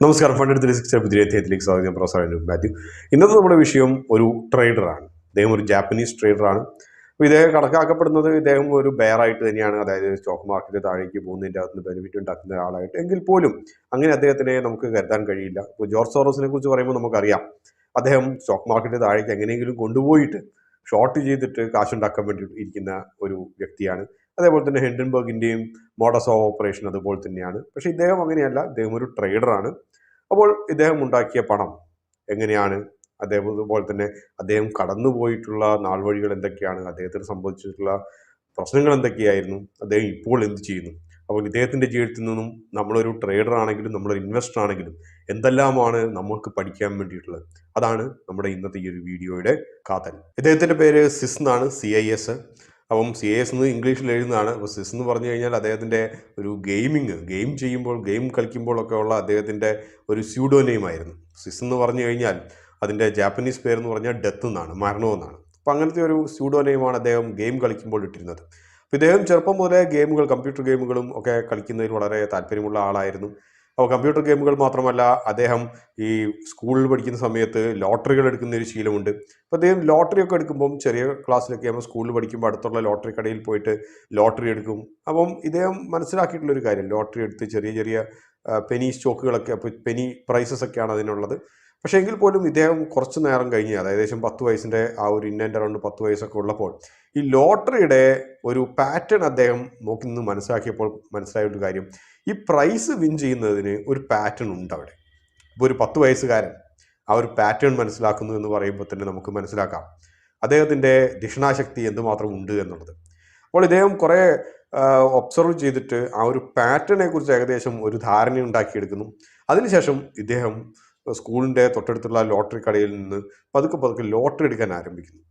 നമസ്കാരം. ഫണ്ട് 360 പുതിയ അധ്യായത്തിലേക്ക് സ്വാഗതം. പ്രൊഫസർ മാത്യു. ഇന്നത്തെ നമ്മുടെ വിഷയം ഒരു ട്രേഡറാണ്. ഇദ്ദേഹം ഒരു ജാപ്പനീസ് ട്രേഡറാണ്. അപ്പോൾ ഇദ്ദേഹം കണക്കാക്കപ്പെടുന്നത് ഇദ്ദേഹം ഒരു ബെയറായിട്ട് തന്നെയാണ്. അതായത് സ്റ്റോക്ക് മാർക്കറ്റ് താഴേക്ക് പോകുന്നതിൻ്റെ അകത്ത് ബെനിഫിറ്റ് ഉണ്ടാക്കുന്ന ഒരാളായിട്ട്. എങ്കിൽ പോലും അങ്ങനെ അദ്ദേഹത്തിനെ നമുക്ക് കരുതാൻ കഴിയില്ല. ഇപ്പോൾ ജോർജ് സോറോസിനെ കുറിച്ച് പറയുമ്പോൾ നമുക്കറിയാം, അദ്ദേഹം സ്റ്റോക്ക് മാർക്കറ്റ് താഴേക്ക് എങ്ങനെയെങ്കിലും കൊണ്ടുപോയിട്ട് ഷോർട്ട് ചെയ്തിട്ട് കാശുണ്ടാക്കാൻ വേണ്ടി ഇരിക്കുന്ന ഒരു വ്യക്തിയാണ്. അതേപോലെ തന്നെ ഹിൻഡൻബർഗിൻ്റെയും മോഡസ് ഓഫ് ഓപ്പറേഷൻ അതുപോലെ തന്നെയാണ്. പക്ഷേ ഇദ്ദേഹം അങ്ങനെയല്ല, ഇദ്ദേഹം ഒരു ട്രേഡറാണ്. അപ്പോൾ ഇദ്ദേഹം ഉണ്ടാക്കിയ പണം എങ്ങനെയാണ്, അതേപോലെ തന്നെ അദ്ദേഹം കടന്നുപോയിട്ടുള്ള നാൾവഴികൾ എന്തൊക്കെയാണ്, അദ്ദേഹത്തിന് സംഭവിച്ചിട്ടുള്ള പ്രശ്നങ്ങൾ എന്തൊക്കെയായിരുന്നു, അദ്ദേഹം ഇപ്പോൾ എന്ത് ചെയ്യുന്നു. അപ്പോൾ ഇദ്ദേഹത്തിൻ്റെ ജീവിതത്തിൽ നിന്നും നമ്മളൊരു ട്രേഡർ ആണെങ്കിലും നമ്മളൊരു ഇൻവെസ്റ്റർ ആണെങ്കിലും എന്തെല്ലാമാണ് നമുക്ക് പഠിക്കാൻ വേണ്ടിയിട്ടുള്ളത്, അതാണ് നമ്മുടെ ഇന്നത്തെ ഈ ഒരു വീഡിയോയുടെ കാതൽ. ഇദ്ദേഹത്തിൻ്റെ പേര് സിസ് എന്നാണ്, CIS. അപ്പം CIS എന്ന് ഇംഗ്ലീഷിൽ എഴുതുന്നതാണ്. അപ്പോൾ സിസ് എന്ന് പറഞ്ഞു കഴിഞ്ഞാൽ അദ്ദേഹത്തിൻ്റെ ഒരു ഗെയിം ചെയ്യുമ്പോൾ, ഗെയിം കളിക്കുമ്പോഴൊക്കെ ഉള്ള അദ്ദേഹത്തിൻ്റെ ഒരു സ്യൂഡോനെയിം ആയിരുന്നു. സിസ് എന്ന് പറഞ്ഞു കഴിഞ്ഞാൽ അതിൻ്റെ ജാപ്പനീസ് പേരെന്ന് പറഞ്ഞാൽ ഡെത്ത് എന്നാണ്, മരണമെന്നാണ്. അപ്പോൾ അങ്ങനത്തെ ഒരു സ്യൂഡോനെയിമാണ് അദ്ദേഹം ഗെയിം കളിക്കുമ്പോൾ ഇട്ടിരുന്നത്. അപ്പോൾ ഇദ്ദേഹം ചെറുപ്പം മുതലേ കമ്പ്യൂട്ടർ ഗെയിമുകളും ഒക്കെ കളിക്കുന്നതിൽ വളരെ താല്പര്യമുള്ള ആളായിരുന്നു. അപ്പോൾ കമ്പ്യൂട്ടർ ഗെയിമുകൾ മാത്രമല്ല, അദ്ദേഹം ഈ സ്കൂളിൽ പഠിക്കുന്ന സമയത്ത് ലോട്ടറികൾ എടുക്കുന്ന ഒരു ശീലമുണ്ട്. അപ്പോൾ അദ്ദേഹം ലോട്ടറി ഒക്കെ എടുക്കുമ്പം ചെറിയ ക്ലാസ്സിലൊക്കെ ആകുമ്പോൾ സ്കൂളിൽ പഠിക്കുമ്പോൾ അടുത്തുള്ള ലോട്ടറി കടയിൽ പോയിട്ട് ലോട്ടറി എടുക്കും. അപ്പം ഇദ്ദേഹം മനസ്സിലാക്കിയിട്ടുള്ളൊരു കാര്യം, ലോട്ടറി എടുത്ത് ചെറിയ ചെറിയ പെനി സ്റ്റോക്കുകളൊക്കെ, അപ്പോൾ പെനി പ്രൈസസ് ഒക്കെയാണ് അതിനുള്ളത്. പക്ഷേ എങ്കിൽ പോലും ഇദ്ദേഹം കുറച്ച് നേരം കഴിഞ്ഞ്, അതായത് ഏകദേശം 10 വയസ്സിൻ്റെ ആ ഒരു അറൗണ്ട് 10 വയസ്സൊക്കെ ഉള്ളപ്പോൾ ഈ ലോട്ടറിയുടെ ഒരു പാറ്റേൺ അദ്ദേഹം നോക്കി നിന്ന് മനസ്സിലാക്കിയപ്പോൾ മനസ്സിലായൊരു കാര്യം, ഈ പ്രൈസ് വിൻ ചെയ്യുന്നതിന് ഒരു പാറ്റേൺ ഉണ്ട് അവിടെ. ഇപ്പോൾ ഒരു 10 വയസ്സുകാരൻ ആ ഒരു പാറ്റേൺ മനസ്സിലാക്കുന്നു എന്ന് പറയുമ്പോൾ തന്നെ നമുക്ക് മനസ്സിലാക്കാം അദ്ദേഹത്തിൻ്റെ ദിഷണാശക്തി എന്തുമാത്രം ഉണ്ട് എന്നുള്ളത്. അപ്പോൾ ഇദ്ദേഹം കുറേ ഒബ്സർവ് ചെയ്തിട്ട് ആ ഒരു പാറ്റേണെ കുറിച്ച് ഏകദേശം ഒരു ധാരണ ഉണ്ടാക്കിയെടുക്കുന്നു. അതിനുശേഷം ഇദ്ദേഹം സ്കൂളിൻ്റെ തൊട്ടടുത്തുള്ള ലോട്ടറി കടയിൽ നിന്ന് പതുക്കെ ലോട്ടറി എടുക്കാൻ ആരംഭിക്കുന്നു.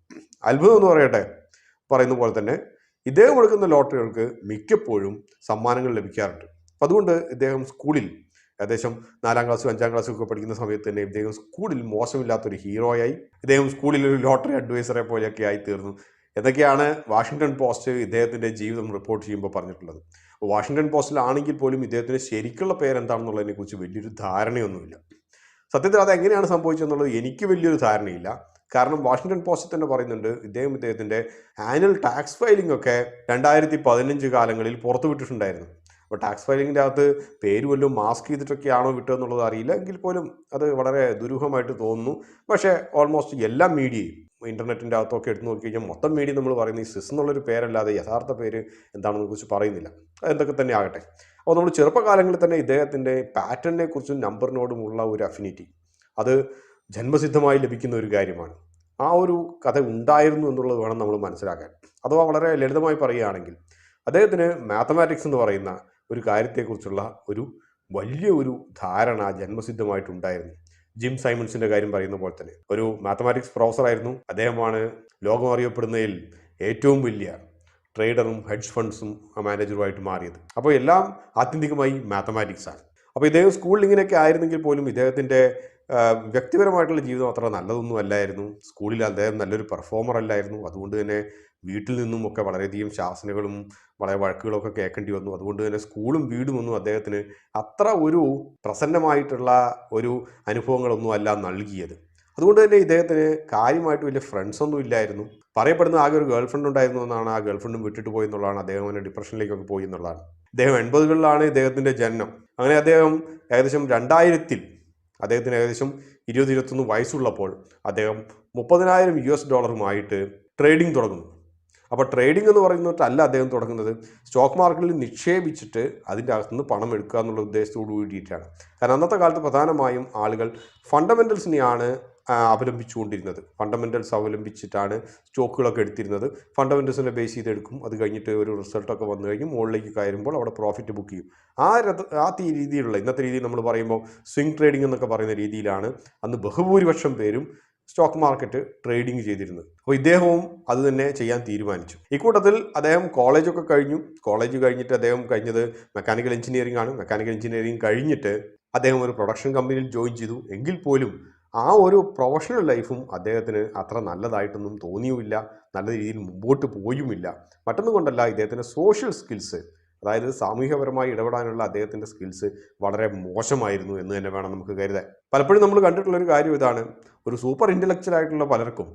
അത്ഭുതം എന്ന് പറയുന്ന പോലെ തന്നെ ഇദ്ദേഹം എടുക്കുന്ന ലോട്ടറികൾക്ക് മിക്കപ്പോഴും സമ്മാനങ്ങൾ ലഭിക്കാറുണ്ട്. അപ്പം അതുകൊണ്ട് ഇദ്ദേഹം സ്കൂളിൽ ഏകദേശം 4ാം ക്ലാസ്സും 5ാം ക്ലാസ്സും ഒക്കെ പഠിക്കുന്ന സമയത്ത് തന്നെ ഇദ്ദേഹം സ്കൂളിൽ മോശമില്ലാത്തൊരു ഹീറോയായി. ഇദ്ദേഹം സ്കൂളിൽ ഒരു ലോട്ടറി അഡ്വൈസറെ പോലെയൊക്കെ ആയി തീർന്നു എന്നൊക്കെയാണ് വാഷിങ്ടൺ പോസ്റ്റ് ഇദ്ദേഹത്തിൻ്റെ ജീവിതം റിപ്പോർട്ട് ചെയ്യുമ്പോൾ പറഞ്ഞിട്ടുള്ളത്. വാഷിങ്ടൺ പോസ്റ്റിലാണെങ്കിൽ പോലും ഇദ്ദേഹത്തിൻ്റെ ശരിക്കുള്ള പേരെന്താണെന്നുള്ളതിനെ കുറിച്ച് വലിയൊരു ധാരണയൊന്നുമില്ല. സത്യത്തിൽ അത് എങ്ങനെയാണ് സംഭവിച്ചതെന്നുള്ളത് എനിക്ക് വലിയൊരു ധാരണയില്ല. കാരണം വാഷിങ്ടൺ പോസ്റ്റിൽ തന്നെ പറയുന്നുണ്ട്, ഇദ്ദേഹത്തിൻ്റെ ആനുവൽ ടാക്സ് ഫയലിംഗ് ഒക്കെ 2015 കാലങ്ങളിൽ പുറത്തുവിട്ടിട്ടുണ്ടായിരുന്നു. അപ്പോൾ ടാക്സ് ഫയലിങ്ങിൻ്റെ അകത്ത് പേര് വല്ലതും മാസ്ക് ചെയ്തിട്ടൊക്കെയാണോ വിട്ടതെന്നുള്ളത് അറിയില്ല. എങ്കിൽ പോലും അത് വളരെ ദുരൂഹമായിട്ട് തോന്നുന്നു. പക്ഷേ ഓൾമോസ്റ്റ് എല്ലാ മീഡിയയും, ഇൻ്റർനെറ്റിൻ്റെ അകത്തൊക്കെ എടുത്ത് നോക്കി കഴിഞ്ഞാൽ മൊത്തം മീഡിയ നമ്മൾ പറയുന്നത് ഈ സിസ് എന്നുള്ളൊരു പേരല്ലാതെ യഥാർത്ഥ പേര് എന്താണെന്ന് കുറിച്ച് പറയുന്നില്ല. അതെന്തൊക്കെ തന്നെ ആകട്ടെ. അപ്പോൾ നമ്മൾ ചെറുപ്പകാലങ്ങളിൽ തന്നെ ഇദ്ദേഹത്തിൻ്റെ പാറ്റേണിനെ കുറിച്ചും നമ്പറിനോടുമുള്ള ഒരു അഫിനിറ്റി, അത് ജന്മസിദ്ധമായി ലഭിക്കുന്ന ഒരു കാര്യമാണ്. ആ ഒരു കഥ ഉണ്ടായിരുന്നു എന്നുള്ളത് വേണം നമ്മൾ മനസ്സിലാക്കാൻ. അഥവാ വളരെ ലളിതമായി പറയുകയാണെങ്കിൽ അദ്ദേഹത്തിന് മാത്തമാറ്റിക്സ് എന്ന് പറയുന്ന ഒരു കാര്യത്തെക്കുറിച്ചുള്ള ഒരു വലിയ ഒരു ധാരണ ജന്മസിദ്ധമായിട്ടുണ്ടായിരുന്നു. ജിം സൈമൺസിൻ്റെ കാര്യം പറയുന്ന പോലെ തന്നെ ഒരു മാത്തമാറ്റിക്സ് പ്രൊഫസറായിരുന്നു. അദ്ദേഹമാണ് ലോകം അറിയപ്പെടുന്നതിൽ ഏറ്റവും വലിയ ട്രേഡറും ഹെഡ്ജ് ഫണ്ട്സും മാനേജറുമായിട്ട് മാറിയത്. അപ്പോൾ എല്ലാം ആത്യന്തികമായി മാത്തമാറ്റിക്സ് ആണ്. അപ്പോൾ ഇദ്ദേഹം സ്കൂളിൽ ഇങ്ങനെയൊക്കെ ആയിരുന്നെങ്കിൽ പോലും ഇദ്ദേഹത്തിൻ്റെ വ്യക്തിപരമായിട്ടുള്ള ജീവിതം അത്ര നല്ലതൊന്നും അല്ലായിരുന്നു. സ്കൂളിൽ അദ്ദേഹം നല്ലൊരു പെർഫോമർ അല്ലായിരുന്നു. അതുകൊണ്ട് തന്നെ വീട്ടിൽ നിന്നും ഒക്കെ വളരെയധികം ശാസനകളും വളരെ വഴക്കുകളൊക്കെ കേൾക്കേണ്ടി വന്നു. അതുകൊണ്ട് തന്നെ സ്കൂളും വീടും ഒന്നും അദ്ദേഹത്തിന് അത്ര ഒരു പ്രസന്നമായിട്ടുള്ള ഒരു അനുഭവങ്ങളൊന്നും അല്ല നൽകിയത്. അതുകൊണ്ട് തന്നെ ഇദ്ദേഹത്തിന് കാര്യമായിട്ട് വലിയ ഫ്രണ്ട്സൊന്നും ഇല്ലായിരുന്നു. പറയപ്പെടുന്ന ആകെ ഒരു ഗേൾ ഫ്രണ്ട് ഉണ്ടായിരുന്നു എന്നാണ്. ആ ഗേൾ ഫ്രണ്ടും വിട്ടിട്ട് പോയി എന്നുള്ളതാണ്. അദ്ദേഹം അങ്ങനെ ഡിപ്രഷനിലേക്കൊക്കെ പോയി എന്നുള്ളതാണ്. ഇദ്ദേഹം 80കളിലാണ് ഇദ്ദേഹത്തിൻ്റെ ജനനം. അങ്ങനെ അദ്ദേഹം ഏകദേശം 2000-ൽ അദ്ദേഹത്തിന് ഏകദേശം 20-21 വയസ്സുള്ളപ്പോൾ അദ്ദേഹം $30,000 ട്രേഡിംഗ് തുടങ്ങുന്നു. അപ്പോൾ ട്രേഡിംഗ് എന്ന് പറയുന്നിട്ടല്ല അദ്ദേഹം തുടങ്ങുന്നത്, സ്റ്റോക്ക് മാർക്കറ്റിൽ നിക്ഷേപിച്ചിട്ട് അതിൻ്റെ അകത്തുനിന്ന് പണം എടുക്കുക എന്നുള്ള ഉദ്ദേശത്തോടു കൂടിയിട്ടാണ്. കാരണം അന്നത്തെ കാലത്ത് പ്രധാനമായും ആളുകൾ ഫണ്ടമെൻ്റൽസിനെയാണ് അവലംബിച്ചുകൊണ്ടിരുന്നത്. ഫണ്ടമെൻ്റൽസ് അവലംബിച്ചിട്ടാണ് സ്റ്റോക്കുകളൊക്കെ എടുത്തിരുന്നത്. ഫണ്ടമെൻ്റൽസിനെ ബേസ് ചെയ്തെടുക്കും. അത് കഴിഞ്ഞിട്ട് ഒരു റിസൾട്ടൊക്കെ വന്നു കഴിഞ്ഞ് മുകളിലേക്ക് കയറുമ്പോൾ അവിടെ പ്രോഫിറ്റ് ബുക്ക് ചെയ്യും. ആ രീതിയിലുള്ള, ഇന്നത്തെ രീതിയിൽ നമ്മൾ പറയുമ്പോൾ സ്വിംഗ് ട്രേഡിംഗ് എന്നൊക്കെ പറയുന്ന രീതിയിലാണ് അന്ന് ബഹുഭൂരിപക്ഷം പേരും സ്റ്റോക്ക് മാർക്കറ്റ് ട്രേഡിംഗ് ചെയ്തിരുന്നത്. അപ്പോൾ ഇദ്ദേഹവും അത് തന്നെ ചെയ്യാൻ തീരുമാനിച്ചു. ഇക്കൂട്ടത്തിൽ അദ്ദേഹം കോളേജൊക്കെ കഴിഞ്ഞു. കോളേജ് കഴിഞ്ഞിട്ട് അദ്ദേഹം കഴിഞ്ഞത് മെക്കാനിക്കൽ എഞ്ചിനീയറിംഗ് ആണ്. മെക്കാനിക്കൽ എഞ്ചിനീയറിംഗ് കഴിഞ്ഞിട്ട് അദ്ദേഹം ഒരു പ്രൊഡക്ഷൻ കമ്പനിയിൽ ജോയിൻ ചെയ്തു. എങ്കിൽ പോലും ആ ഒരു പ്രൊഫഷണൽ ലൈഫും അദ്ദേഹത്തിന് അത്ര നല്ലതായിട്ടൊന്നും തോന്നിയുമില്ല. നല്ല രീതിയിൽ മുമ്പോട്ട് പോയുമില്ല. മറ്റൊന്നും കൊണ്ടല്ല, ഇദ്ദേഹത്തിൻ്റെ സോഷ്യൽ സ്കിൽസ് അതായത് സാമൂഹികപരമായി ഇടപെടാനുള്ള അദ്ദേഹത്തിൻ്റെ സ്കിൽസ് വളരെ മോശമായിരുന്നു എന്ന് തന്നെ വേണം നമുക്ക് കരുതാൻ. പലപ്പോഴും നമ്മൾ കണ്ടിട്ടുള്ളൊരു കാര്യം ഇതാണ്, ഒരു സൂപ്പർ ഇൻ്റലക്ച്വൽ ആയിട്ടുള്ള പലർക്കും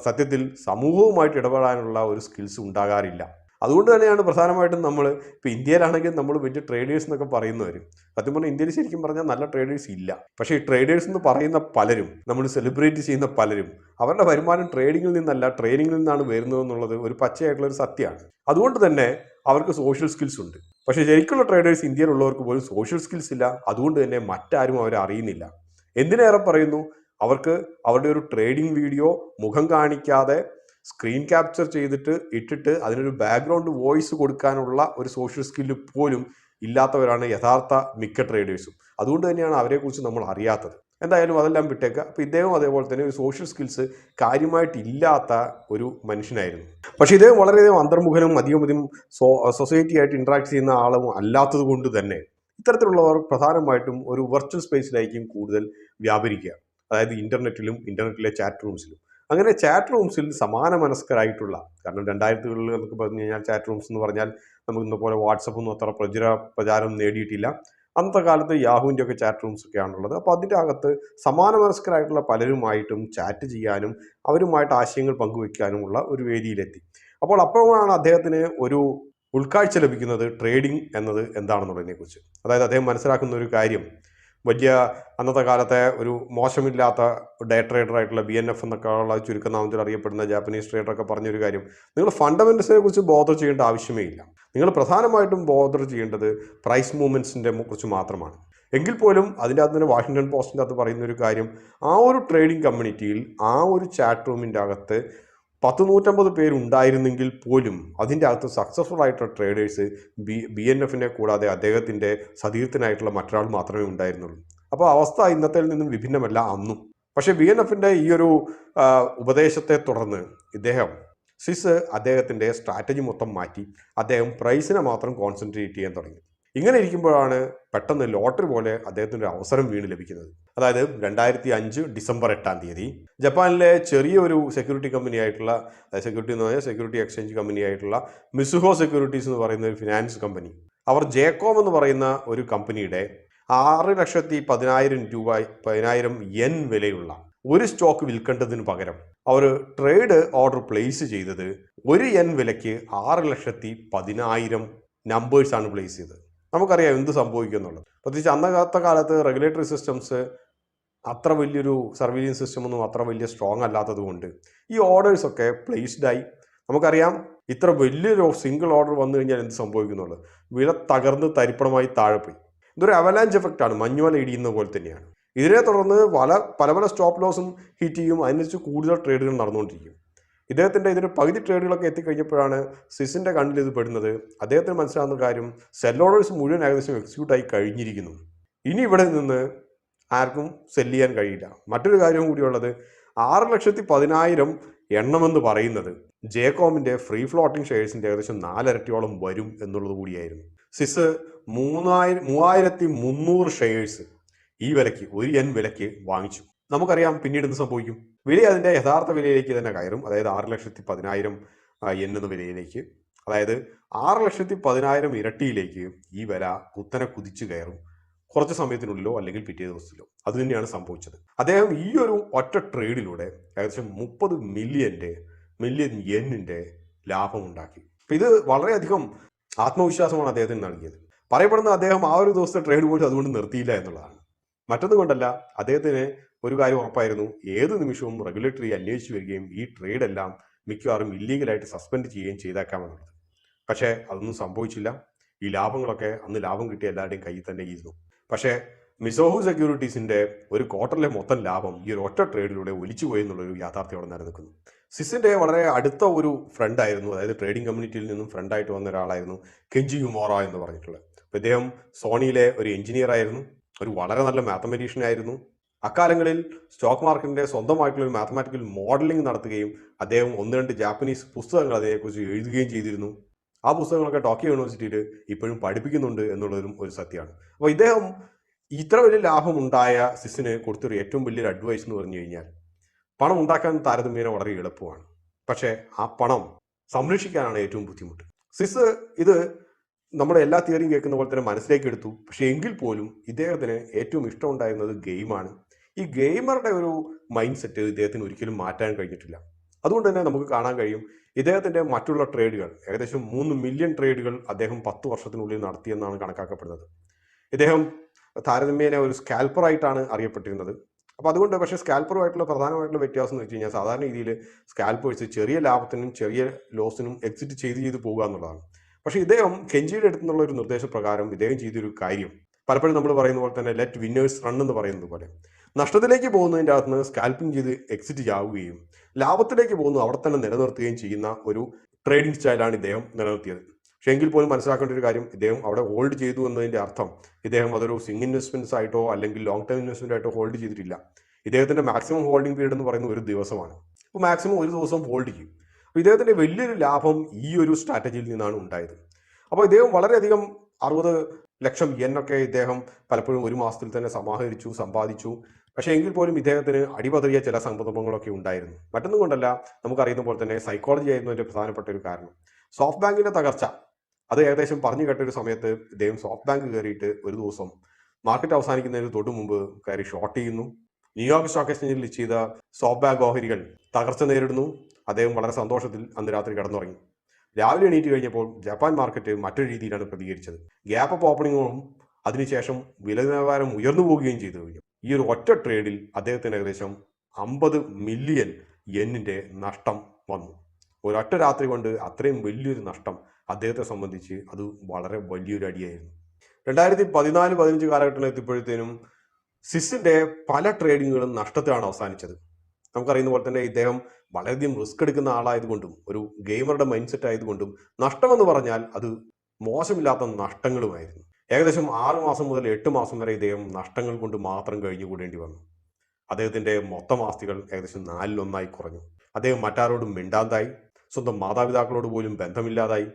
സത്യത്തിൽ സമൂഹവുമായിട്ട് ഇടപെടാനുള്ള ഒരു സ്കിൽസ് ഉണ്ടാകാറില്ല. അതുകൊണ്ട് തന്നെയാണ് പ്രധാനമായിട്ടും നമ്മൾ ഇപ്പോൾ ഇന്ത്യയിലാണെങ്കിൽ നമ്മൾ വലിയ ട്രേഡേഴ്സ് എന്നൊക്കെ പറയുന്നവർ, സത്യം പറഞ്ഞാൽ ഇന്ത്യയിൽ ശരിക്കും പറഞ്ഞാൽ നല്ല ട്രേഡേഴ്സ് ഇല്ല. പക്ഷേ ഈ ട്രേഡേഴ്സ് എന്ന് പറയുന്ന പലരും, നമ്മൾ സെലിബ്രേറ്റ് ചെയ്യുന്ന പലരും, അവരുടെ വരുമാനം ട്രേഡിങ്ങിൽ നിന്നല്ല ട്രെയിനിങ്ങിൽ നിന്നാണ് വരുന്നതെന്നുള്ളത് ഒരു പച്ചയായിട്ടുള്ള ഒരു സത്യമാണ്. അതുകൊണ്ട് തന്നെ അവർക്ക് സോഷ്യൽ സ്കിൽസ് ഉണ്ട്. പക്ഷേ ശരിക്കുള്ള ട്രേഡേഴ്സ് ഇന്ത്യയിലുള്ളവർക്ക് പോലും സോഷ്യൽ സ്കിൽസ് ഇല്ല. അതുകൊണ്ട് തന്നെ മറ്റാരും അവരെ അറിയുന്നില്ല. എന്തിനേറെ പറയുന്നു, അവർക്ക് അവരുടെ ഒരു ട്രേഡിംഗ് വീഡിയോ മുഖം കാണിക്കാതെ സ്ക്രീൻ ക്യാപ്ചർ ചെയ്തിട്ട് ഇട്ടിട്ട് അതിനൊരു ബാക്ക്ഗ്രൗണ്ട് വോയിസ് കൊടുക്കാനുള്ള ഒരു സോഷ്യൽ സ്കില്ല് പോലും ഇല്ലാത്തവരാണ് യഥാർത്ഥ മിക്ക ട്രേഡേഴ്സും. അതുകൊണ്ട് തന്നെയാണ് അവരെക്കുറിച്ച് നമ്മൾ അറിയാത്തത്. എന്തായാലും അതെല്ലാം വിട്ടേക്കുക. അപ്പോൾ ഇദ്ദേഹം അതേപോലെ തന്നെ ഒരു സോഷ്യൽ സ്കിൽസ് കാര്യമായിട്ടില്ലാത്ത ഒരു മനുഷ്യനായിരുന്നു. പക്ഷേ ഇദ്ദേഹം വളരെയധികം അന്തർമുഖനും അധികം സൊസൈറ്റിയായിട്ട് ഇൻട്രാക്ട് ചെയ്യുന്ന ആളും അല്ലാത്തത് കൊണ്ട് തന്നെ ഇത്തരത്തിലുള്ളവർ പ്രധാനമായിട്ടും ഒരു വെർച്വൽ സ്പേസിലായിരിക്കും കൂടുതൽ വ്യാപരിക്കുക. അതായത് ഇന്റർനെറ്റിലെ ചാറ്റ് റൂംസിലും. അങ്ങനെ ചാറ്റ് റൂംസിൽ സമാന മനസ്കരായിട്ടുള്ള, കാരണം 2000-കളിൽ നമുക്ക് പറഞ്ഞു കഴിഞ്ഞാൽ ചാറ്റ് റൂംസ് എന്ന് പറഞ്ഞാൽ നമുക്ക് ഇന്ന പോലെ വാട്സപ്പൊന്നും അത്ര പ്രചാരം നേടിയിട്ടില്ല. അന്നത്തെ കാലത്ത് യാഹുവിൻ്റെ ഒക്കെ ചാറ്റ് റൂംസ് ഒക്കെയാണുള്ളത്. അപ്പോൾ അതിൻ്റെ അകത്ത് സമാന മനസ്കരായിട്ടുള്ള പലരുമായിട്ടും ചാറ്റ് ചെയ്യാനും അവരുമായിട്ട് ആശയങ്ങൾ പങ്കുവെക്കാനുമുള്ള ഒരു വേദിയിലെത്തി. അപ്പോഴാണ് അദ്ദേഹത്തിന് ഒരു ഉൾക്കാഴ്ച ലഭിക്കുന്നത് ട്രേഡിംഗ് എന്നത് എന്താണെന്നുള്ളതിനെക്കുറിച്ച്. അതായത് അദ്ദേഹം മനസ്സിലാക്കുന്ന ഒരു കാര്യം, വലിയ അന്നത്തെ കാലത്തെ ഒരു മോശമില്ലാത്ത ഡേ ട്രേഡറായിട്ടുള്ള BNF എന്നൊക്കെ ഉള്ള ചുരുക്കനാമത്തിൽ അറിയപ്പെടുന്ന ജാപ്പനീസ് ട്രേഡറൊക്കെ പറഞ്ഞൊരു കാര്യം, നിങ്ങൾ ഫണ്ടമെന്റൽസിനെ കുറിച്ച് ബോധർ ചെയ്യേണ്ട ആവശ്യമേ ഇല്ല. നിങ്ങൾ പ്രധാനമായിട്ടും ബോധർ ചെയ്യേണ്ടത് പ്രൈസ് മൂവ്മെന്റ്സിന്റെ കുറിച്ച് മാത്രമാണ്. എങ്കിൽ പോലും അതിൻ്റെ അകത്ത് തന്നെ വാഷിംഗ്ടൺ പോസ്റ്റിൻ്റെ അകത്ത് പറയുന്ന ഒരു കാര്യം, ആ ഒരു ട്രേഡിംഗ് കമ്മ്യൂണിറ്റിയിൽ ആ ഒരു ചാറ്റ് റൂമിൻ്റെ അകത്ത് 100-150 പേരുണ്ടായിരുന്നെങ്കിൽ പോലും അതിൻ്റെ അകത്ത് സക്സസ്ഫുൾ ആയിട്ടുള്ള ട്രേഡേഴ്സ് BNFനെ കൂടാതെ അദ്ദേഹത്തിൻ്റെ സതീർത്ഥനായിട്ടുള്ള മറ്റൊരാൾ മാത്രമേ ഉണ്ടായിരുന്നുള്ളൂ. അപ്പോൾ അവസ്ഥ ഇന്നത്തെ നിന്നും വിഭിന്നമല്ല അന്നും. പക്ഷേ BNFന്റെ ഈ ഒരു ഉപദേശത്തെ തുടർന്ന് സ്വിസ് അദ്ദേഹത്തിൻ്റെ സ്ട്രാറ്റജി മൊത്തം മാറ്റി അദ്ദേഹം പ്രൈസിനെ മാത്രം കോൺസെൻട്രേറ്റ് ചെയ്യാൻ തുടങ്ങി. ഇങ്ങനെ ഇരിക്കുമ്പോഴാണ് പെട്ടെന്ന് ലോട്ടറി പോലെ അദ്ദേഹത്തിന് ഒരു അവസരം വീണ് ലഭിക്കുന്നത്. അതായത് 2005 ഡിസംബർ 8 ജപ്പാനിലെ ചെറിയൊരു സെക്യൂരിറ്റി കമ്പനി ആയിട്ടുള്ള, സെക്യൂരിറ്റി എന്ന് പറഞ്ഞാൽ സെക്യൂരിറ്റി എക്സ്ചേഞ്ച് കമ്പനി ആയിട്ടുള്ള മിസുഹോ സെക്യൂരിറ്റീസ് എന്ന് പറയുന്ന ഒരു ഫിനാൻസ് കമ്പനി, അവർ ജേക്കോം എന്ന് പറയുന്ന ഒരു കമ്പനിയുടെ 6,10,000 yen വിലയുള്ള ഒരു സ്റ്റോക്ക് വിൽക്കേണ്ടതിന് പകരം അവർ ട്രേഡ് ഓർഡർ പ്ലേസ് ചെയ്തത് 1 yen വിലയ്ക്ക് 6,10,000 നമ്പേഴ്സാണ് പ്ലേസ് ചെയ്തത്. നമുക്കറിയാം എന്ത് സംഭവിക്കും എന്നുള്ളത്. പ്രത്യേകിച്ച് അന്നത്തെ കാലത്ത് റെഗുലേറ്ററി സിസ്റ്റംസ് അത്ര വലിയൊരു സർവീലിയൻസ് സിസ്റ്റമൊന്നും അത്ര വലിയ സ്ട്രോങ് അല്ലാത്തത് കൊണ്ട് ഈ ഓർഡേഴ്സൊക്കെ പ്ലേസ്ഡായി. നമുക്കറിയാം ഇത്ര വലിയൊരു സിംഗിൾ ഓർഡർ വന്നു കഴിഞ്ഞാൽ എന്ത് സംഭവിക്കുന്നുള്ളത്, വില തകർന്ന് തരിപ്പണമായി താഴെ പോയി. ഇതൊരു അവലാഞ്ച് എഫക്റ്റാണ്, മഞ്ഞുമല ഇടിയുന്ന പോലെ തന്നെയാണ്. ഇതിനെ തുടർന്ന് പല സ്റ്റോപ്പ് ലോസും ഹിറ്റ് ചെയ്യും, അതിനനുസരിച്ച് കൂടുതൽ ട്രേഡുകൾ നടന്നുകൊണ്ടിരിക്കും. ഇതിൻ്റെ പകുതി ട്രേഡുകളൊക്കെ എത്തിക്കഴിഞ്ഞപ്പോഴാണ് സ്വിസിൻ്റെ കണ്ണിൽ ഇത് പെടുന്നത്. അദ്ദേഹത്തിന് മനസ്സിലാകുന്ന കാര്യം, സെൽ ഓർഡേഴ്സ് മുഴുവൻ ഏകദേശം എക്സിക്യൂട്ടായി കഴിഞ്ഞിരിക്കുന്നു, ഇനി ഇവിടെ നിന്ന് ആർക്കും സെല് ചെയ്യാൻ കഴിയില്ല. മറ്റൊരു കാര്യവും കൂടിയുള്ളത്, 6,10,000 എണ്ണമെന്ന് പറയുന്നത് ജേക്കോമിൻ്റെ ഫ്രീ ഫ്ലോട്ടിംഗ് ഷെയർസിൻ്റെ ഏകദേശം 4 ഇരട്ടിയോളം വരും എന്നുള്ളത് കൂടിയായിരുന്നു. സ്വിസ് 3,300 ഷെയർസ് ഈ വിലയ്ക്ക് 1 yen വിലയ്ക്ക് വാങ്ങിച്ചു. നമുക്കറിയാം പിന്നീട് എന്ത് സംഭവിക്കും. വില അതിൻ്റെ യഥാർത്ഥ വിലയിലേക്ക് തന്നെ കയറും. അതായത് 6,10,000 yen എന്ന വിലയിലേക്ക്, അതായത് 6,10,000 ഇരട്ടിയിലേക്ക് ഈ വില കുത്തനെ കുതിച്ചു കയറും കുറച്ച് സമയത്തിനുള്ളിലോ അല്ലെങ്കിൽ പിറ്റേ ദിവസത്തിലോ. അത് തന്നെയാണ് സംഭവിച്ചത്. അദ്ദേഹം ഈ ഒരു ഒറ്റ ട്രേഡിലൂടെ ഏകദേശം 30 മില്യൺ യെന്നിൻ്റെ ലാഭമുണ്ടാക്കി. അപ്പം ഇത് വളരെയധികം ആത്മവിശ്വാസമാണ് അദ്ദേഹത്തിന് നൽകിയത്. പറയപ്പെടുന്നത് അദ്ദേഹം ആ ഒരു ദിവസത്തെ ട്രേഡ് പോലും അതുകൊണ്ട് നിർത്തിയില്ല എന്നുള്ളതാണ്. മറ്റൊന്നും കൊണ്ടല്ല, അദ്ദേഹത്തിന് ഒരു കാര്യം ഉറപ്പായിരുന്നു, ഏത് നിമിഷവും റെഗുലേറ്ററി അന്വേഷിച്ച് വരികയും ഈ ട്രേഡെല്ലാം മിക്കവാറും ഇല്ലീഗലായിട്ട് സസ്പെൻഡ് ചെയ്യുകയും ചെയ്തേക്കാമെന്നുള്ളത്. പക്ഷേ അതൊന്നും സംഭവിച്ചില്ല. ഈ ലാഭങ്ങളൊക്കെ അന്ന് ലാഭം കിട്ടിയ എല്ലാവരുടെയും കയ്യിൽ തന്നെ ഇരുന്നു. പക്ഷേ മിസോഹു സെക്യൂരിറ്റീസിൻ്റെ ഒരു ക്വാർട്ടറിലെ മൊത്തം ലാഭം ഈ ഒരു ഒറ്റ ട്രേഡിലൂടെ ഒലിച്ചുപോയി എന്നുള്ളൊരു യാഥാർത്ഥ്യം അവിടെ നിലനിൽക്കുന്നു. സ്വിസിൻ്റെ വളരെ അടുത്ത ഒരു ഫ്രണ്ടായിരുന്നു, അതായത് ട്രേഡിംഗ് കമ്മ്യൂണിറ്റിയിൽ നിന്നും ഫ്രണ്ടായിട്ട് വന്ന ഒരാളായിരുന്നു കെഞ്ചി യുമോറ എന്ന് പറഞ്ഞിട്ടുള്ളത്. അപ്പോൾ ഇദ്ദേഹം സോണിയിലെ ഒരു എഞ്ചിനീയർ ആയിരുന്നു, ഒരു വളരെ നല്ല മാത്തമാറ്റീഷ്യൻ ആയിരുന്നു. അക്കാലങ്ങളിൽ സ്റ്റോക്ക് മാർക്കറ്റിൻ്റെ സ്വന്തമായിട്ടുള്ള ഒരു മാത്തമാറ്റിക്കൽ മോഡലിംഗ് നടത്തുകയും അദ്ദേഹം 1-2 ജാപ്പനീസ് പുസ്തകങ്ങൾ അതിനെക്കുറിച്ച് എഴുതുകയും ചെയ്തിരുന്നു. ആ പുസ്തകങ്ങളൊക്കെ ടോക്കിയോ യൂണിവേഴ്സിറ്റിയിൽ ഇപ്പോഴും പഠിപ്പിക്കുന്നുണ്ട് എന്നുള്ളതും ഒരു സത്യമാണ്. അപ്പോൾ ഇദ്ദേഹം ഇത്ര വലിയ ലാഭമുണ്ടായ സ്വിസിന് കൊടുത്തൊരു ഏറ്റവും വലിയൊരു അഡ്വൈസ് എന്ന് പറഞ്ഞു കഴിഞ്ഞാൽ, പണം ഉണ്ടാക്കാൻ താരതമ്യേന വളരെ എളുപ്പമാണ്, പക്ഷേ ആ പണം സംരക്ഷിക്കാനാണ് ഏറ്റവും ബുദ്ധിമുട്ട്. സ്വിസ് ഇത് നമ്മുടെ എല്ലാ തിയറിയും കേൾക്കുന്ന പോലെ തന്നെ മനസ്സിലേക്ക് എടുത്തു. പക്ഷേ എങ്കിൽ പോലും ഇദ്ദേഹത്തിന് ഏറ്റവും ഇഷ്ടമുണ്ടായിരുന്നത് ഗെയിമാണ്. ഈ ഗെയിമറുടെ ഒരു മൈൻഡ് സെറ്റ് ഇദ്ദേഹത്തിന് ഒരിക്കലും മാറ്റാൻ കഴിഞ്ഞിട്ടില്ല. അതുകൊണ്ട് തന്നെ നമുക്ക് കാണാൻ കഴിയും ഇദ്ദേഹത്തിന്റെ മറ്റുള്ള ട്രേഡുകൾ ഏകദേശം 3 മില്യൺ ട്രേഡുകൾ അദ്ദേഹം 10 വർഷത്തിനുള്ളിൽ നടത്തിയെന്നാണ് കണക്കാക്കപ്പെടുന്നത്. ഇദ്ദേഹം താരതമ്യേന ഒരു സ്കാൽപ്പറായിട്ടാണ് അറിയപ്പെട്ടിരുന്നത്. അപ്പോൾ അതുകൊണ്ട് പക്ഷേ സ്കാൽപ്പറുമായിട്ടുള്ള പ്രധാനമായിട്ടുള്ള വ്യത്യാസം എന്ന് വെച്ച് കഴിഞ്ഞാൽ സാധാരണ രീതിയിൽ സ്കാൽപ്പേഴ്സ് ചെറിയ ലാഭത്തിനും ചെറിയ ലോസിനും എക്സിറ്റ് ചെയ്ത് പോകുക എന്നുള്ളതാണ്. പക്ഷേ ഇദ്ദേഹം കെഞ്ചിയുടെ അടുത്ത് നിന്നുള്ള ഒരു നിർദ്ദേശപ്രകാരം ഇദ്ദേഹം ചെയ്തൊരു കാര്യം പലപ്പോഴും നമ്മൾ പറയുന്ന പോലെ തന്നെ ലെറ്റ് വിന്നേഴ്സ് റൺ എന്ന് പറയുന്നത് പോലെ നഷ്ടത്തിലേക്ക് പോകുന്നതിൻ്റെ അകത്ത് നിന്ന് സ്കാൽപ്പിംഗ് ചെയ്ത് എക്സിറ്റ് ആവുകയും ലാഭത്തിലേക്ക് പോകുന്നു അവിടെ തന്നെ നിലനിർത്തുകയും ചെയ്യുന്ന ഒരു ട്രേഡിംഗ് സ്റ്റൈലാണ് ഇദ്ദേഹം നിലനിർത്തിയത്. പക്ഷേ എങ്കിൽ പോലും മനസ്സിലാക്കേണ്ട ഒരു കാര്യം ഇദ്ദേഹം അവിടെ ഹോൾഡ് ചെയ്തു എന്നതിൻ്റെ അർത്ഥം ഇദ്ദേഹം അതൊരു സ്വിംഗ് ഇൻവെസ്റ്റ്മെന്റ്സ് ആയിട്ടോ അല്ലെങ്കിൽ ലോങ് ടേം ഇൻവെസ്റ്റ്മെന്റ് ആയിട്ടോ ഹോൾഡ് ചെയ്തിട്ടില്ല. ഇദ്ദേഹത്തിന്റെ മാക്സിമം ഹോൾഡിംഗ് പീരീഡ് എന്ന് പറയുന്നത് ഒരു ദിവസമാണ്. അപ്പോൾ മാക്സിമം ഒരു ദിവസം ഹോൾഡ് ചെയ്യും. അപ്പോൾ ഇദ്ദേഹത്തിന്റെ വലിയൊരു ലാഭം ഈ ഒരു സ്ട്രാറ്റജിയിൽ നിന്നാണ് ഉണ്ടായത്. അപ്പോൾ ഇദ്ദേഹം വളരെയധികം 60 ലക്ഷം യെന്നൊക്കെ ഇദ്ദേഹം പലപ്പോഴും ഒരു മാസത്തിൽ തന്നെ സമ്പാദിച്ചു. പക്ഷേ എങ്കിൽ പോലും ഇദ്ദേഹത്തിന് അടിപതറിയ ചില സന്ദർഭങ്ങളൊക്കെ ഉണ്ടായിരുന്നു. മറ്റൊന്നും കൊണ്ടല്ല, നമുക്കറിയുന്ന പോലെ തന്നെ സൈക്കോളജി ആയിരുന്നു അതിന്റെ പ്രധാനപ്പെട്ട ഒരു കാരണം. സോഫ്റ്റ് ബാങ്കിന്റെ തകർച്ച അത് ഏകദേശം പറഞ്ഞു കേട്ട ഒരു സമയത്ത് ഇദ്ദേഹം സോഫ്റ്റ് ബാങ്ക് കയറിയിട്ട് ഒരു ദിവസം മാർക്കറ്റ് അവസാനിക്കുന്നതിന് തൊട്ട് മുമ്പ് കയറി ഷോർട്ട് ചെയ്യുന്നു. ന്യൂയോർക്ക് സ്റ്റോക്ക് എക്സ്ചേഞ്ചിൽ ലിസ്റ്റ് ചെയ്ത സോഫ്റ്റ് ബാങ്ക് ഓഹരികൾ തകർച്ച നേരിടുന്നു. അദ്ദേഹം വളരെ സന്തോഷത്തിൽ അന്ന് രാത്രി കിടന്നുറങ്ങി. രാവിലെ എണീറ്റ് കഴിഞ്ഞപ്പോൾ ജപ്പാൻ മാർക്കറ്റ് മറ്റൊരു രീതിയിലാണ് പ്രതികരിച്ചത്. ഗ്യാപ്പ് അപ്പ് ഓപ്പണിങ്ങും അതിനുശേഷം വില നിലവാരം ഉയർന്നു പോവുകയും ചെയ്തു കഴിഞ്ഞു. ഈ ഒരു ഒറ്റ ട്രേഡിൽ അദ്ദേഹത്തിന് ഏകദേശം 50 മില്യൺ യെന്നിന്റെ നഷ്ടം വന്നു. ഒരൊറ്റ രാത്രി കൊണ്ട് അത്രയും വലിയൊരു നഷ്ടം അദ്ദേഹത്തെ സംബന്ധിച്ച് അത് വളരെ വലിയൊരു അടിയായിരുന്നു. 2014-15 കാലഘട്ടത്തിൽ എത്തിയപ്പോഴത്തേനും സിസിന്റെ പല ട്രേഡിങ്ങുകളും നഷ്ടത്തിലാണ് അവസാനിച്ചത്. നമുക്കറിയുന്ന പോലെ തന്നെ ഇദ്ദേഹം വളരെയധികം റിസ്ക് എടുക്കുന്ന ആളായതുകൊണ്ടും ഒരു ഗെയിമറുടെ മൈൻഡ് സെറ്റ് ആയതുകൊണ്ടും നഷ്ടമെന്ന് പറഞ്ഞാൽ അത് മോശമില്ലാത്ത നഷ്ടങ്ങളുമായിരുന്നു. ഏകദേശം 6 മാസം മുതൽ 8 മാസം വരെ ഇദ്ദേഹം നഷ്ടങ്ങൾ കൊണ്ട് മാത്രം കഴിഞ്ഞുകൂടേണ്ടി വന്നു. അദ്ദേഹത്തിന്റെ മൊത്തം ആസ്തികൾ ഏകദേശം 4-1 കുറഞ്ഞു. അദ്ദേഹം മറ്റാരോടും മിണ്ടാതായി. സ്വന്തം മാതാപിതാക്കളോട് പോലും ബന്ധമില്ലാതായി.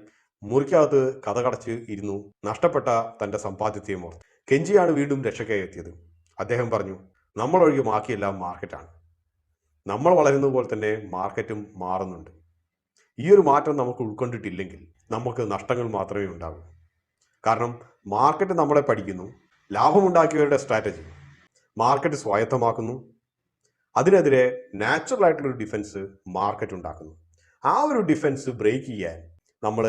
മുറിക്കകത്ത് കഥകടച്ച് ഇരുന്നു. നഷ്ടപ്പെട്ട തന്റെ സമ്പാദ്യത്തെയും ഓർത്ത് കെഞ്ചിയാണ് വീണ്ടും രക്ഷയ്ക്കായി എത്തിയത്. അദ്ദേഹം പറഞ്ഞു, നമ്മളൊഴികെ ബാക്കിയെല്ലാം മാർക്കറ്റാണ്. നമ്മൾ വളരുന്നത് പോലെ തന്നെ മാർക്കറ്റും മാറുന്നുണ്ട്. ഈ ഒരു മാറ്റം നമുക്ക് ഉൾക്കൊണ്ടിട്ടില്ലെങ്കിൽ നമുക്ക് നഷ്ടങ്ങൾ മാത്രമേ ഉണ്ടാകൂ. കാരണം മാർക്കറ്റ് നമ്മളെ പഠിക്കുന്നു. ലാഭമുണ്ടാക്കിയവരുടെ സ്ട്രാറ്റജി മാർക്കറ്റ് സ്വായത്തമാക്കുന്നു. അതിനെതിരെ നാച്ചുറൽ ആയിട്ടുള്ളൊരു ഡിഫൻസ് മാർക്കറ്റ് ഉണ്ടാക്കുന്നു. ആ ഒരു ഡിഫൻസ് ബ്രേക്ക് ചെയ്യാൻ നമ്മൾ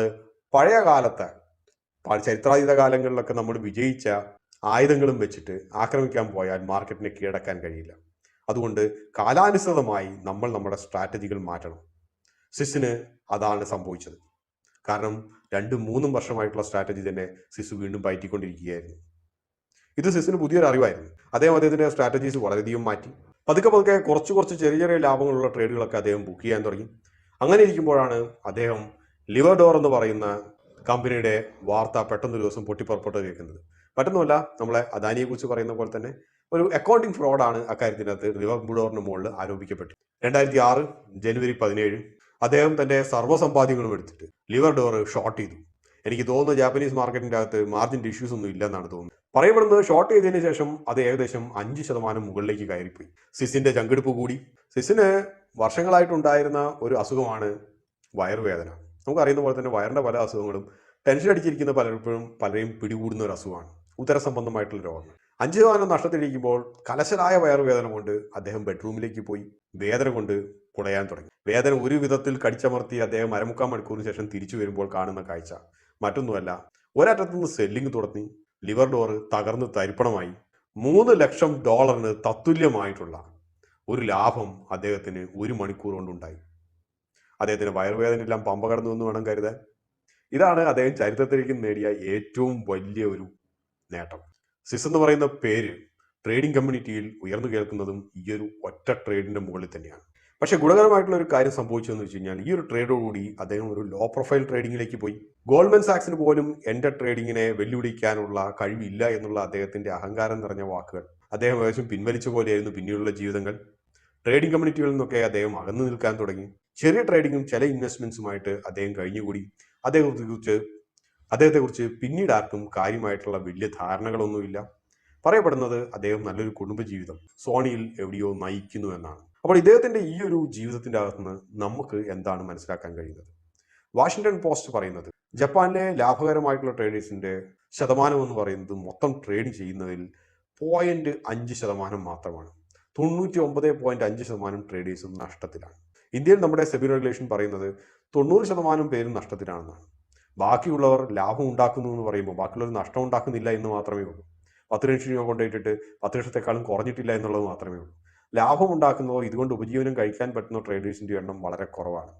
പഴയ കാലത്തെ ചരിത്രാതീത കാലങ്ങളിലൊക്കെ നമ്മൾ വിജയിച്ച ആയുധങ്ങളും വെച്ചിട്ട് ആക്രമിക്കാൻ പോയാൽ മാർക്കറ്റിനെ കീഴടക്കാൻ കഴിയില്ല. അതുകൊണ്ട് കാലാനുസൃതമായി നമ്മൾ നമ്മുടെ സ്ട്രാറ്റജികൾ മാറ്റണം. സിസിന് അതാണ് സംഭവിച്ചത്. കാരണം 2-3 വർഷമായിട്ടുള്ള സ്ട്രാറ്റജി തന്നെ സിസ് വീണ്ടും പയറ്റിക്കൊണ്ടിരിക്കുകയായിരുന്നു. ഇത് സിസിന് പുതിയൊരു അറിവായിരുന്നു. അദ്ദേഹത്തിന്റെ സ്ട്രാറ്റജീസ് വളരെയധികം മാറ്റി. പതുക്കെ കുറച്ച് ചെറിയ ലാഭങ്ങളുള്ള ട്രേഡുകളൊക്കെ അദ്ദേഹം ബുക്ക് ചെയ്യാൻ തുടങ്ങി. അങ്ങനെ ഇരിക്കുമ്പോഴാണ് അദ്ദേഹം ലിവർഡോർ എന്ന് പറയുന്ന കമ്പനിയുടെ വാർത്ത പെട്ടെന്നൊരു ദിവസം പൊട്ടിപ്പുറപ്പെട്ട് കേൾക്കുന്നത്. മറ്റൊന്നുമല്ല, നമ്മളെ അദാനിയെ കുറിച്ച് പറയുന്ന പോലെ തന്നെ ഒരു അക്കൗണ്ടിങ് ഫ്രോഡാണ് അക്കാര്യത്തിനകത്ത് ലിവർഡോറിന് മുകളിൽ ആരോപിക്കപ്പെട്ടു. 2006 ജനുവരി 17 അദ്ദേഹം തന്റെ സർവ്വസമ്പാദ്യങ്ങളും എടുത്തിട്ട് ലിവർഡോർ ഷോർട്ട് ചെയ്തു. എനിക്ക് തോന്നുന്നു ജാപ്പനീസ് മാർക്കറ്റിന്റെ അകത്ത് മാർജിൻ ഇഷ്യൂസ് ഒന്നും ഇല്ലെന്നാണ് തോന്നുന്നത്. പറയപ്പെടുന്നത് ഷോർട്ട് ചെയ്തതിനു ശേഷം അത് ഏകദേശം 5% മുകളിലേക്ക് കയറിപ്പോയി. സിസിന്റെ ചങ്കെടുപ്പ് കൂടി. സിസിന് വർഷങ്ങളായിട്ടുണ്ടായിരുന്ന ഒരു അസുഖമാണ് വയറുവേദന. നമുക്കറിയുന്ന പോലെ തന്നെ വയറിന്റെ പല അസുഖങ്ങളും ടെൻഷൻ അടിച്ചിരിക്കുന്ന പലരെയും പിടികൂടുന്ന ഒരു അസുഖമാണ്. ഉദര സംബന്ധമായിട്ടുള്ള രോഗങ്ങൾ. 5% നഷ്ടത്തിലിരിക്കുമ്പോൾ കലശലായ വയറുവേദന കൊണ്ട് അദ്ദേഹം ബെഡ്റൂമിലേക്ക് പോയി. വേദന കൊണ്ട് കുടയാൻ തുടങ്ങി. വേദന ഒരു വിധത്തിൽ കടിച്ചമർത്തി അദ്ദേഹം 1/4 മണിക്കൂറിന് ശേഷം തിരിച്ചു വരുമ്പോൾ കാണുന്ന കാഴ്ച മറ്റൊന്നുമല്ല, ഒരറ്റത്തുനിന്ന് സെല്ലിംഗ് തുടങ്ങി. ലിവർഡോർ തകർന്ന് തരിപ്പണമായി. $3 ലക്ഷം തത്തുല്യമായിട്ടുള്ള ഒരു ലാഭം അദ്ദേഹത്തിന് 1 മണിക്കൂർ കൊണ്ടുണ്ടായി. അദ്ദേഹത്തിന് വയറുവേദനയെല്ലാം പമ്പ കടന്നു എന്ന് വേണം കരുതാൻ. ഇതാണ് അദ്ദേഹം ചരിത്രത്തിലേക്ക് നേടിയ ഏറ്റവും വലിയ ഒരു നേട്ടം. സിസ് എന്ന് പറയുന്ന പേര് ട്രേഡിംഗ് കമ്മ്യൂണിറ്റിയിൽ ഉയർന്നു കേൾക്കുന്നതും ഈ ഒരു ഒറ്റ ട്രേഡിന്റെ മുകളിൽ തന്നെയാണ്. പക്ഷേ ഗുണകരമായിട്ടുള്ള ഒരു കാര്യം സംഭവിച്ചതെന്ന് വെച്ച് കഴിഞ്ഞാൽ ഈ ഒരു ട്രേഡോടുകൂടി അദ്ദേഹം ഒരു ലോ പ്രൊഫൈൽ ട്രേഡിങ്ങിലേക്ക് പോയി. ഗോൾഡ്മാൻ സാക്സിന് പോലും എൻ്റെ ട്രേഡിങ്ങിനെ വെല്ലുവിളിക്കാനുള്ള കഴിവില്ല എന്നുള്ള അദ്ദേഹത്തിന്റെ അഹങ്കാരം നിറഞ്ഞ വാക്കുകൾ അദ്ദേഹം ഏകദേശം പിൻവലിച്ച പോലെയായിരുന്നു പിന്നീടുള്ള ജീവിതങ്ങൾ. ട്രേഡിംഗ് കമ്മ്യൂണിറ്റികളിൽ നിന്നൊക്കെ അദ്ദേഹം അകന്നു നിൽക്കാൻ തുടങ്ങി. ചെറിയ ട്രേഡിങ്ങും ചില ഇൻവെസ്റ്റ്മെന്റ്സുമായിട്ട് അദ്ദേഹം കഴിഞ്ഞുകൂടി. അദ്ദേഹത്തെക്കുറിച്ച് പിന്നീട് ആർക്കും കാര്യമായിട്ടുള്ള വലിയ ധാരണകളൊന്നുമില്ല. പറയപ്പെടുന്നത് അദ്ദേഹം നല്ലൊരു കുടുംബജീവിതം സോണിയിൽ എവിടെയോ നയിക്കുന്നു എന്നാണ്. അപ്പോൾ ഇദ്ദേഹത്തിന്റെ ഈ ഒരു ജീവിതത്തിന്റെ അകത്തുനിന്ന് നമുക്ക് എന്താണ് മനസ്സിലാക്കാൻ കഴിയുന്നത്? വാഷിംഗ്ടൺ പോസ്റ്റ് പറയുന്നത് ജപ്പാനിലെ ലാഭകരമായിട്ടുള്ള ട്രേഡേഴ്സിന്റെ ശതമാനം എന്ന് പറയുന്നത് മൊത്തം ട്രേഡ് ചെയ്യുന്നതിൽ 0.5% മാത്രമാണ്. 99.5% ട്രേഡേഴ്സും നഷ്ടത്തിലാണ്. ഇന്ത്യയിൽ നമ്മുടെ സെബി റെഗുലേഷൻ പറയുന്നത് 90% പേരും നഷ്ടത്തിലാണെന്നാണ്. ബാക്കിയുള്ളവർ ലാഭം ഉണ്ടാക്കുന്നു എന്ന് പറയുമ്പോൾ ബാക്കിയുള്ളവർ നഷ്ടം ഉണ്ടാക്കുന്നില്ല എന്ന് മാത്രമേ ഉള്ളൂ. 10 ലക്ഷം രൂപ കൊണ്ടിട്ടിട്ട് 10 ലക്ഷത്തെക്കാളും കുറഞ്ഞിട്ടില്ല എന്നുള്ളത് മാത്രമേ ഉള്ളൂ. ലാഭം ഉണ്ടാക്കുന്നതോ ഇതുകൊണ്ട് ഉപജീവനം കഴിക്കാൻ പറ്റുന്ന ട്രേഡേഴ്സിന്റെ എണ്ണം വളരെ കുറവാണ്.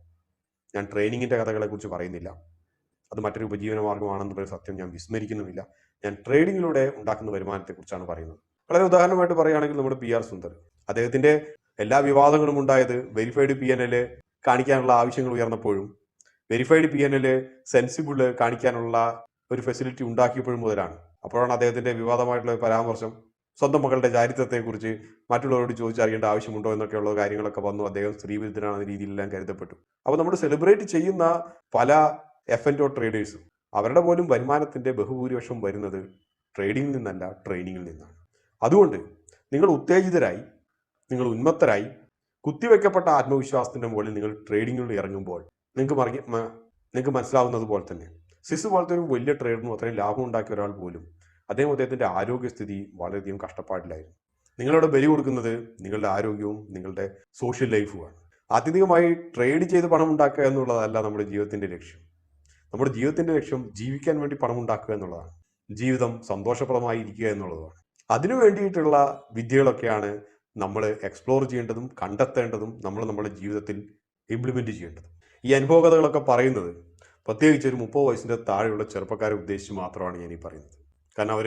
ഞാൻ ട്രെയിനിങ്ങിന്റെ കഥകളെ കുറിച്ച് പറയുന്നില്ല, അത് മറ്റൊരു ഉപജീവന മാർഗമാണെന്നുള്ള സത്യം ഞാൻ വിസ്മരിക്കുന്നുമില്ല. ഞാൻ ട്രേഡിങ്ങിലൂടെ ഉണ്ടാക്കുന്ന വരുമാനത്തെക്കുറിച്ചാണ് പറയുന്നത്. വളരെ ഉദാഹരണമായിട്ട് പറയുകയാണെങ്കിൽ നമ്മുടെ PR സുന്ദർ, അദ്ദേഹത്തിന്റെ എല്ലാ വിവാദങ്ങളും ഉണ്ടായത് വെരിഫൈഡ് PNL കാണിക്കാനുള്ള ആവശ്യങ്ങൾ ഉയർന്നപ്പോഴും വെരിഫൈഡ് PNL സെൻസിബിള് കാണിക്കാനുള്ള ഒരു ഫെസിലിറ്റി ഉണ്ടാക്കിയപ്പോഴും മുതലാണ്. അപ്പോഴാണ് അദ്ദേഹത്തിന്റെ വിവാദമായിട്ടുള്ള പരാമർശം സ്വന്തം മകളുടെ ചാരിത്രത്തെക്കുറിച്ച് മറ്റുള്ളവരോട് ചോദിച്ചറിയേണ്ട ആവശ്യമുണ്ടോ എന്നൊക്കെയുള്ള കാര്യങ്ങളൊക്കെ വന്നു. അദ്ദേഹം സ്ത്രീവിരുദ്ധനാണെന്ന രീതിയിലെല്ലാം കരുതപ്പെട്ടു. അപ്പോൾ നമ്മൾ സെലിബ്രേറ്റ് ചെയ്യുന്ന പല F&O ട്രേഡേഴ്സും അവരുടെ പോലും വരുമാനത്തിന്റെ ബഹുഭൂരിപക്ഷം വരുന്നത് ട്രേഡിങ്ങിൽ നിന്നല്ല, ട്രെയിനിങ്ങിൽ നിന്നാണ്. അതുകൊണ്ട് നിങ്ങൾ ഉത്തേജിതരായി, നിങ്ങൾ ഉന്മത്തരായി, കുത്തിവെക്കപ്പെട്ട ആത്മവിശ്വാസത്തിന്റെ മുകളിൽ നിങ്ങൾ ട്രേഡിങ്ങിൽ ഇറങ്ങുമ്പോൾ നിങ്ങൾക്ക് മനസ്സിലാവുന്നത് പോലെ തന്നെ സിസ് പോലത്തെ ഒരു വലിയ ട്രേഡറിനും അത്രയും ലാഭം ഉണ്ടാക്കിയ ഒരാൾ പോലും അദ്ദേഹത്തിന്റെ ആരോഗ്യസ്ഥിതി വളരെയധികം കഷ്ടപ്പാടിലായിരുന്നു. നിങ്ങളവിടെ ബലി കൊടുക്കുന്നത് നിങ്ങളുടെ ആരോഗ്യവും നിങ്ങളുടെ സോഷ്യൽ ലൈഫുമാണ്. ആത്യന്തികമായി ട്രേഡ് ചെയ്ത് പണം ഉണ്ടാക്കുക എന്നുള്ളതല്ല നമ്മുടെ ജീവിതത്തിന്റെ ലക്ഷ്യം. നമ്മുടെ ജീവിതത്തിന്റെ ലക്ഷ്യം ജീവിക്കാൻ വേണ്ടി പണം ഉണ്ടാക്കുക എന്നുള്ളതാണ്. ജീവിതം സന്തോഷപ്രദമായി ഇരിക്കുക എന്നുള്ളതാണ്. അതിനു വേണ്ടിയിട്ടുള്ള വിദ്യകളൊക്കെയാണ് നമ്മൾ എക്സ്പ്ലോർ ചെയ്യേണ്ടതും കണ്ടെത്തേണ്ടതും നമ്മൾ നമ്മുടെ ജീവിതത്തിൽ ഇംപ്ലിമെന്റ് ചെയ്യേണ്ടതും. ഈ അനുഭവകഥകളൊക്കെ പറയുന്നത് പ്രത്യേകിച്ച് ഒരു 30 വയസ്സിന്റെ താഴെയുള്ള ചെറുപ്പക്കാരെ ഉദ്ദേശിച്ച് മാത്രമാണ് ഞാൻ ഈ പറയുന്നത്. കാരണം അവർ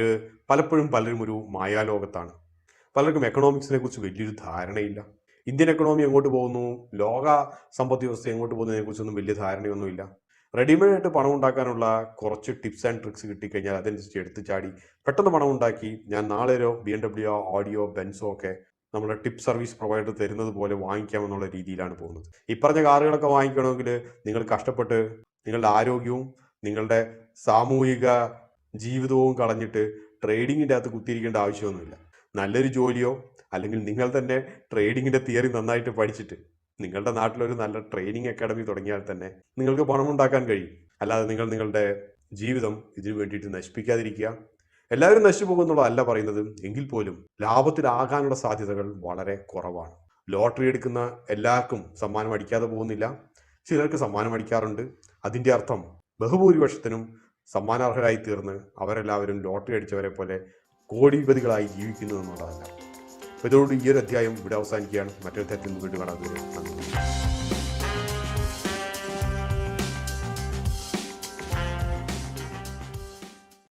പലരും ഒരു മായാലോകത്താണ്. പലർക്കും എക്കണോമിക്സിനെ കുറിച്ച് വലിയൊരു ധാരണയില്ല. ഇന്ത്യൻ എക്കണോമി എങ്ങോട്ട് പോകുന്നു, ലോക സമ്പദ് വ്യവസ്ഥ എങ്ങോട്ട് പോകുന്നതിനെ കുറിച്ചൊന്നും വലിയ ധാരണയൊന്നുമില്ല. റെഡിമെയ്ഡ് ആയിട്ട് പണം ഉണ്ടാക്കാനുള്ള കുറച്ച് ടിപ്സ് ആൻഡ് ട്രിക്സ് കിട്ടിക്കഴിഞ്ഞാൽ അതനുസരിച്ച് എടുത്തു ചാടി പെട്ടെന്ന് പണം ഉണ്ടാക്കി ഞാൻ നാളെ ഒരു BMW, ഓഡിയോ, ബെൻസോ ഒക്കെ നമ്മുടെ ടിപ്പ് സർവീസ് പ്രൊവൈഡർ തരുന്നത് പോലെ വാങ്ങിക്കാമെന്നുള്ള രീതിയിലാണ് പോകുന്നത്. ഈ പറഞ്ഞ കാറുകളൊക്കെ വാങ്ങിക്കണമെങ്കിൽ നിങ്ങൾ കഷ്ടപ്പെട്ട് നിങ്ങളുടെ ആരോഗ്യവും നിങ്ങളുടെ സാമൂഹിക ജീവിതവും കളഞ്ഞിട്ട് ട്രേഡിങ്ങിൻ്റെ അകത്ത് കുത്തിയിരിക്കേണ്ട ആവശ്യമൊന്നുമില്ല. നല്ലൊരു ജോലിയോ അല്ലെങ്കിൽ നിങ്ങൾ തന്നെ ട്രേഡിങ്ങിൻ്റെ തിയറി നന്നായിട്ട് പഠിച്ചിട്ട് നിങ്ങളുടെ നാട്ടിലൊരു നല്ല ട്രെയിനിങ് അക്കാഡമി തുടങ്ങിയാൽ തന്നെ നിങ്ങൾക്ക് പണം ഉണ്ടാക്കാൻ കഴിയും. അല്ലാതെ നിങ്ങളുടെ ജീവിതം ഇതിനു വേണ്ടിയിട്ട് നശിപ്പിക്കാതിരിക്കുക. എല്ലാവരും നശിച്ചു പോകുന്നുള്ളതല്ല പറയുന്നത്, എങ്കിൽ പോലും ലാഭത്തിലാകാനുള്ള സാധ്യതകൾ വളരെ കുറവാണ്. ലോട്ടറി എടുക്കുന്ന എല്ലാവർക്കും സമ്മാനം അടിക്കാതെ പോകുന്നില്ല, ചിലർക്ക് സമ്മാനം അടിക്കാറുണ്ട്. അതിൻ്റെ അർത്ഥം ബഹുഭൂരിപക്ഷത്തിനും സമ്മാനാർഹരായി തീർന്ന് അവരെല്ലാവരും ലോട്ടറി അടിച്ചവരെ പോലെ കോടിപതികളായി ജീവിക്കുന്നു എന്നുള്ളതല്ല. അപ്പോൾ ഇതോട് ഈ ഒരു അധ്യായം ഇവിടെ അവസാനിക്കുകയാണ്. മറ്റൊരു അധ്യായത്തിൽ വീണ്ടും കാണാം.